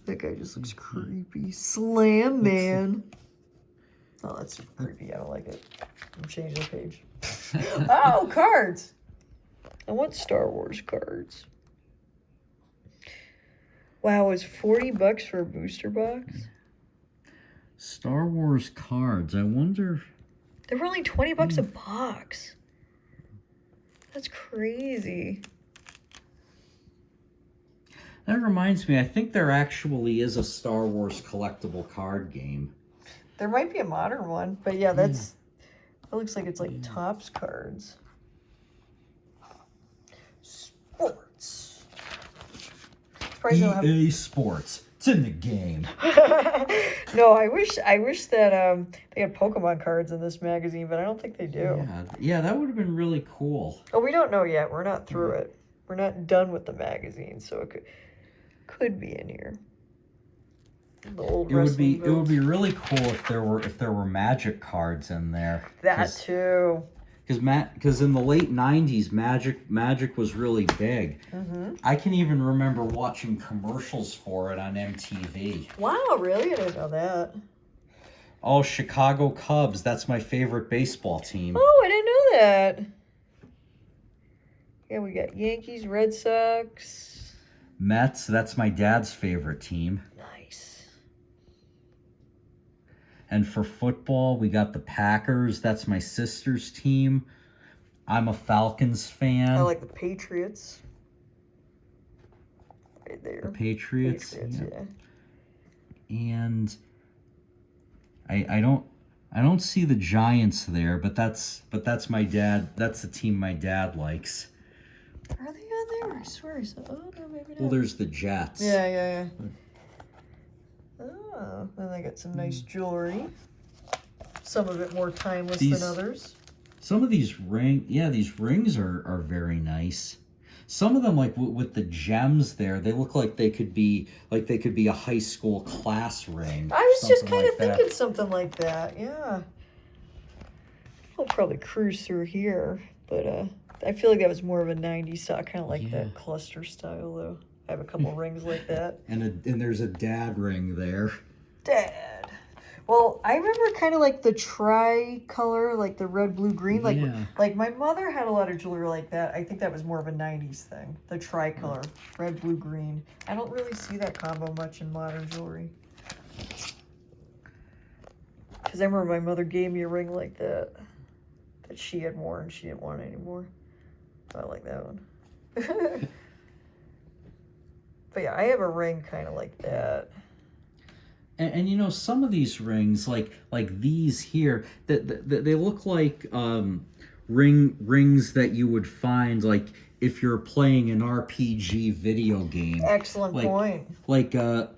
That guy just looks creepy. Slam Man. Oh, that's super creepy. I don't like it. I'm changing the page. Oh, cards. I want Star Wars cards. Wow, it's $40 for a booster box? Star Wars cards. I wonder. They were only $20 a box. That's crazy. That reminds me, I think there actually is a Star Wars collectible card game. There might be a modern one, but yeah, it looks like it's like Topps cards. Sports. EA Sports. It's in the game. No, I wish that they had Pokemon cards in this magazine, but I don't think they do. Yeah, that would have been really cool. Oh, we don't know yet. We're not through it. We're not done with the magazine, so it could be in here. The old it would be really cool if there were Magic cards in there. That too. Because in the late 90's, Magic was really big. Mm-hmm. I can even remember watching commercials for it on MTV. Wow, really? I didn't know that. Oh, Chicago Cubs. That's my favorite baseball team. Oh, I didn't know that. Yeah, we got Yankees, Red Sox. Mets. That's my dad's favorite team. Nice. And for football, we got the Packers. That's my sister's team. I'm a Falcons fan. I like the Patriots. Right there. The Patriots yeah. And I don't I don't see the Giants there, but that's my dad. That's the team my dad likes. Are they on there? I swear I saw. Oh no, maybe not. Well, there's the Jets. Yeah. Oh, and they got some nice jewelry. Some of it more timeless than others. Some of these rings are very nice. Some of them, like with the gems there, they look like they could be a high school class ring. I was just kind of thinking something like that. Yeah. I'll probably cruise through here, but I feel like that was more of a 90s style. I kind of like that cluster style, though. I have a couple rings like that. And there's a dad ring there. Dad. Well, I remember kind of like the tri-color, like the red, blue, green. Like my mother had a lot of jewelry like that. I think that was more of a 90s thing. The tri-color, red, blue, green. I don't really see that combo much in modern jewelry. Because I remember my mother gave me a ring like that she had worn and she didn't want it anymore. I like that one. But yeah, I have a ring kind of like that. And you know, some of these rings, like these here, that they look like rings that you would find like if you're playing an RPG video game. Excellent point. Like the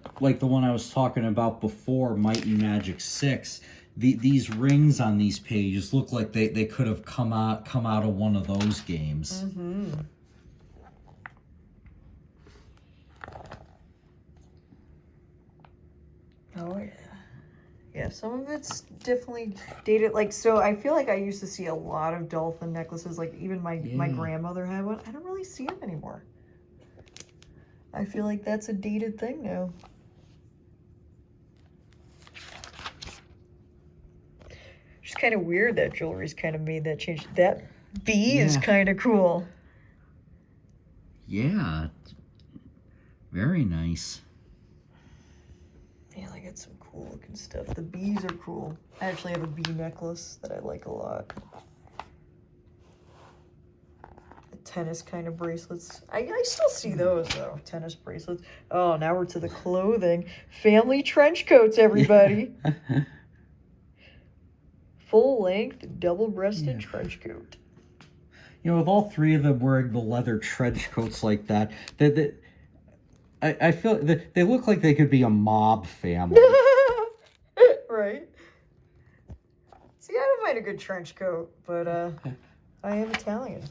one I was talking about before, Might and Magic 6. These rings on these pages look like they could have come out of one of those games. Mm-hmm. Oh, yeah. Yeah, some of it's definitely dated. Like, so I feel like I used to see a lot of dolphin necklaces. Like, even my grandmother had one. I don't really see them anymore. I feel like that's a dated thing now. It's kind of weird that jewelry's kind of made that change. That bee is kind of cool. Yeah. Very nice. Yeah, I get some cool looking stuff. The bees are cool. I actually have a bee necklace that I like a lot. The tennis kind of bracelets. I still see those though. Tennis bracelets. Oh, now we're to the clothing. Family trench coats, everybody. Full length, double breasted trench coat. You know, with all three of them wearing the leather trench coats like that, I feel that they look like they could be a mob family. Right. See, I don't mind a good trench coat, but I am Italian.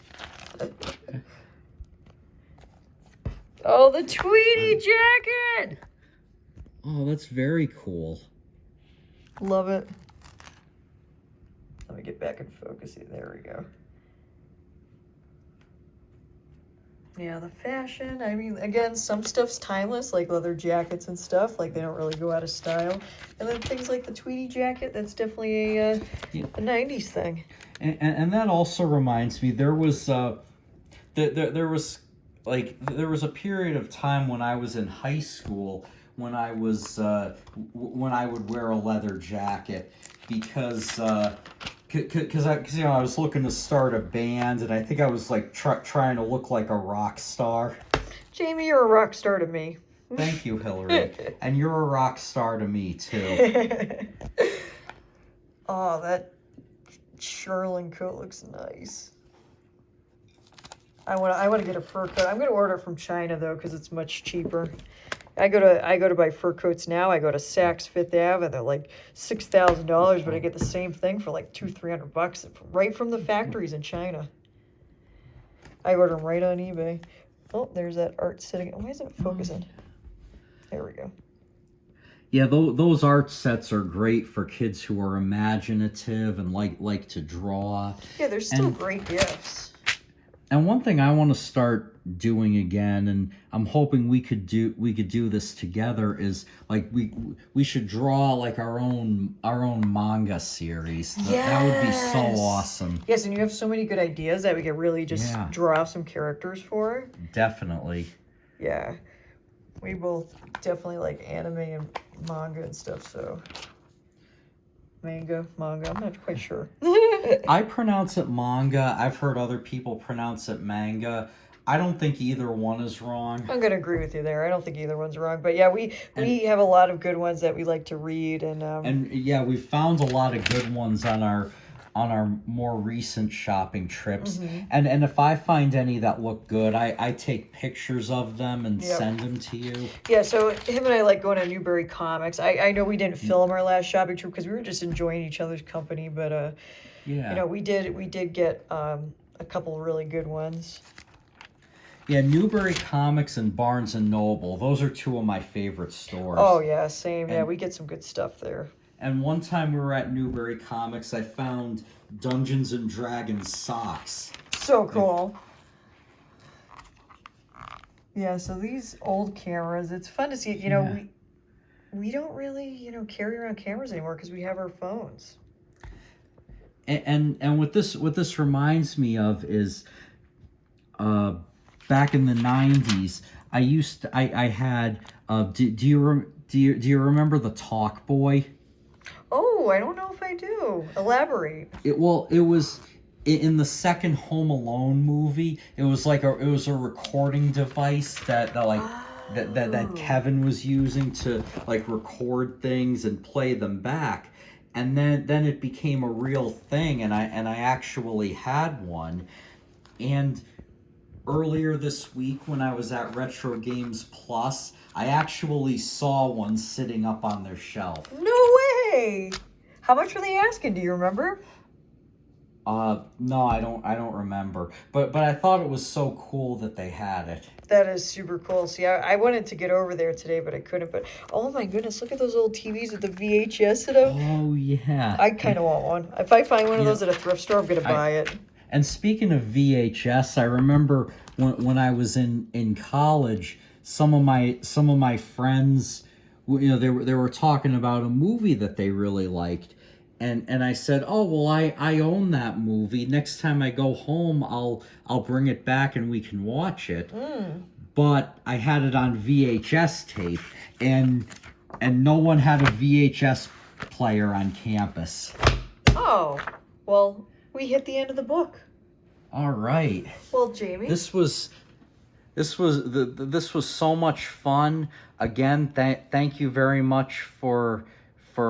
Oh, the Tweety jacket! Oh, that's very cool. Love it. Let me get back in focus here. There we go. Yeah, the fashion. I mean, again, some stuff's timeless, like leather jackets and stuff. Like, they don't really go out of style. And then things like the Tweety jacket, that's definitely a 90s thing. And that also reminds me, there was a period of time when I was in high school when I would wear a leather jacket because I was looking to start a band, and I think I was like trying to look like a rock star. Jamie, you're a rock star to me. Thank you, Hillary. And you're a rock star to me too. Oh, that shearling coat looks nice. I want to get a fur coat. I'm going to order it from China though, because it's much cheaper. I go to buy fur coats now. I go to Saks Fifth Ave, and they're like $6,000, but I get the same thing for like $200-300 right from the factories in China. I order them right on eBay. Oh, there's that art sitting. Why isn't it focusing? There we go. Yeah, those art sets are great for kids who are imaginative and like to draw. Yeah, they're still great gifts. And one thing I want to start doing again, and I'm hoping we could do this together, is like we should draw like our own manga series. That would be so awesome. Yes, and you have so many good ideas that we could really just draw some characters for. Definitely. Yeah. We both definitely like anime and manga and stuff, so manga, I'm not quite sure. I pronounce it manga. I've heard other people pronounce it manga. I don't think either one is wrong. I'm gonna agree with you there. I don't think either one's wrong, but yeah, we have a lot of good ones that we like to read, And yeah, we found a lot of good ones on our more recent shopping trips. And if I find any that look good, I take pictures of them and send them to you. Yeah, so him and I like going to Newbury Comics. I know we didn't film our last shopping trip because we were just enjoying each other's company, but Yeah. you know, we did get a couple of really good ones. Yeah, Newbury Comics and Barnes and Noble. Those are two of my favorite stores. Oh yeah, same. Yeah, we get some good stuff there. And one time we were at Newbury Comics, I found Dungeons and Dragons socks. So cool. Yeah, so these old cameras, it's fun to see. You know, we don't really, you know, carry around cameras anymore because we have our phones. And what this reminds me of is back in the 90's, I had do you remember the Talk Boy? Oh, I don't know if I do. Elaborate. It was in the second Home Alone movie. It was a recording device that Kevin was using to like record things and play them back. And then it became a real thing, and I actually had one. And earlier this week when I was at Retro Games Plus, I actually saw one sitting up on their shelf. No way! How much were they asking? Do you remember? No, I don't remember. But I thought it was so cool that they had it. That is super cool. See, I wanted to get over there today, but I couldn't. But oh my goodness, look at those old TVs with the VHS in them. Oh yeah. I kind of want one. If I find one of those at a thrift store, I'm gonna buy it. And speaking of VHS, I remember when I was in college, some of my friends, you know, they were talking about a movie that they really liked, and I said, oh well, I own that movie. Next time I go home, I'll bring it back and we can watch it. But I had it on VHS tape, and no one had a VHS player on campus. Oh, well, we hit the end of the book. All right. Well, Jamie, This was so much fun. Again, thank you very much for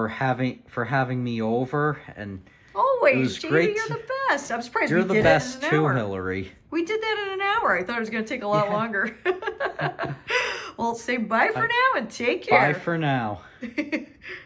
having me over, and always, it was Jamie, great you're the best. I'm surprised you're we the did best it in an too, hour. Hillary. We did that in an hour. I thought it was going to take a lot longer. Well, say bye for now and take care. Bye for now.